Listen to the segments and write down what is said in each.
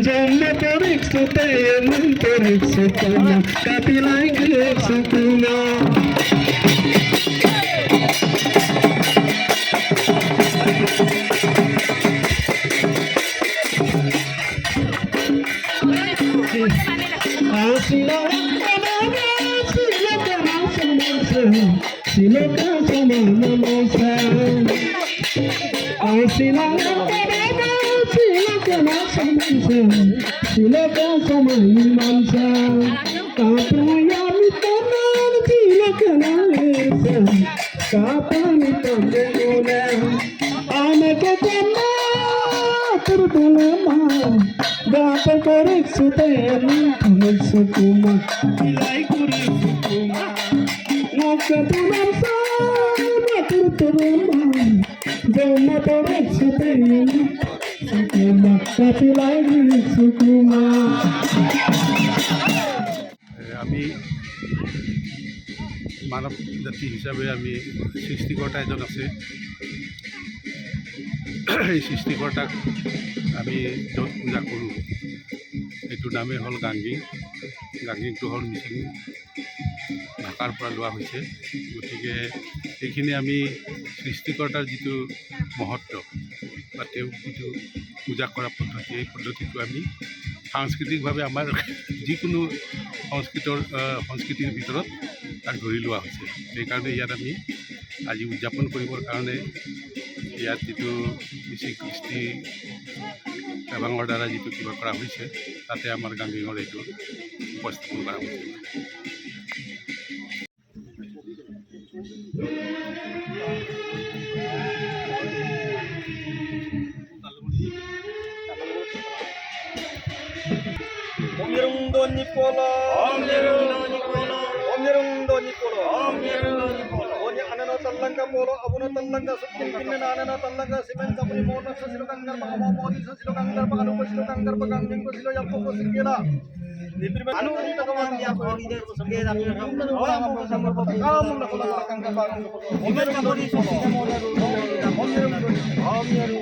Jumma tarik sutaya mun tarik sutuna kapilai tarik sutuna Asila Siloka sama namosa Asila Siloka sama imansa Kapaya mitanan siloka naesa Kapani tangena Ame kokona Turdulama Gata korek sutayani Korek sukuma Ilai korek sukuma Nakatunam sama Turdulama Jomma korek sutayani আমি মানৱ জাতি হিচাপে আমি সৃষ্টিকৰ্তা এজন আছে। এই সৃষ্টিকৰ্তাক আমি য'ত পূজা কৰোঁ এইটোৰ নামেই হ'ল গাঙ্গিং। গাঙ্গিংটো হ'ল মিচিং ভাষাৰ পৰা লোৱা হৈছে। গতিকে এইখিনি আমি সৃষ্টিকৰ্তাৰ যিটো মহত্ব বা তেওঁক যিটো পূজা কৰা পদ্ধতি এই পদ্ধতিটো আমি সাংস্কৃতিকভাৱে আমাৰ যিকোনো সংস্কৃতিৰ ভিতৰত তাক ধৰি লোৱা হৈছে। সেইকাৰণে ইয়াত আমি আজি উদযাপন কৰিবৰ কাৰণে ইয়াত যিটো মিচিং কৃষ্টি টাবাঙৰ দ্বাৰা যিটো কিবা কৰা হৈছে তাতে আমাৰ গাঙ্গিঙৰ এইটো উপস্থাপন কৰা হৈছে। Om Yerung Doni Polo, Om Yerung Doni Polo, Om Yerung Doni Polo, Om Yerung Doni Polo. Oni anana talanga polo, abuna talanga sukin pinna anana talanga simen kapuni mona sasilo kangar pakawa modi sasilo kangar pakanu sasilo kangar pakanging sasilo yapko sikela. Anu kita kawan dia poli de sikela ni ramna orang mo samar pakam na pula kangar pakang. Om Yerung Doni Polo, Om Yerung Doni, Om Yerung Doni.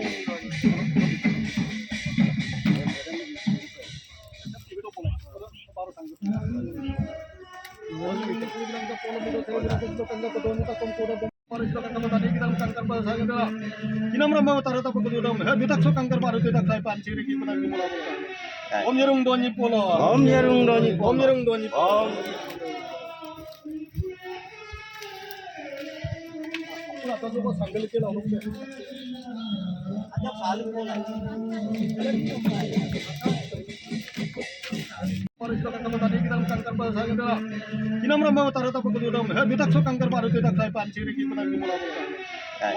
Om Yerung Doni Polo, Om Yerung Doni, Om Yerung Doni, Om. आता जो सांगेल केला होता आता चालू होणार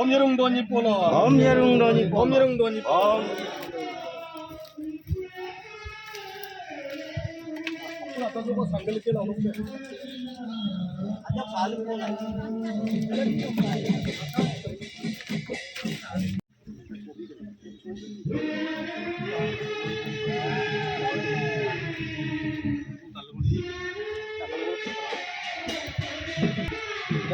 Om Yerung Doni Polo, Om Yerung Doni, Om Yerung Doni, Om. आता जो सांगेल केला होता आता चालू होणार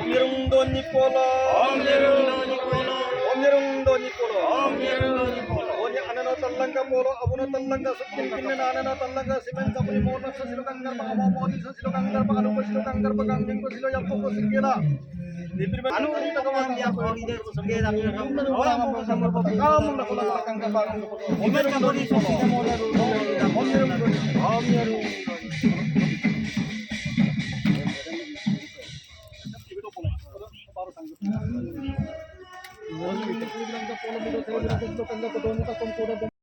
Om Yerung Doni Polo, Om Yerung Doni Polo, Om Yerung Doni Polo, Om Yerung Doni Polo. Oni anana talanga polo, abuna talanga sukin pinna anana talanga simen kapuni mona sasilo kangar pakawa modi sasilo kangar pakanu sasilo kangar pakanging sasilo yapko sikela. Anu kita kawan dia poli de sikela ni ramna orang mo samar pakam na pula kangar pakang. Om Yerung Doni Polo, Om Yerung Doni, Om Yerung Doni. Kita bilang ke pola muda saya bilang ke tangga ke doni tak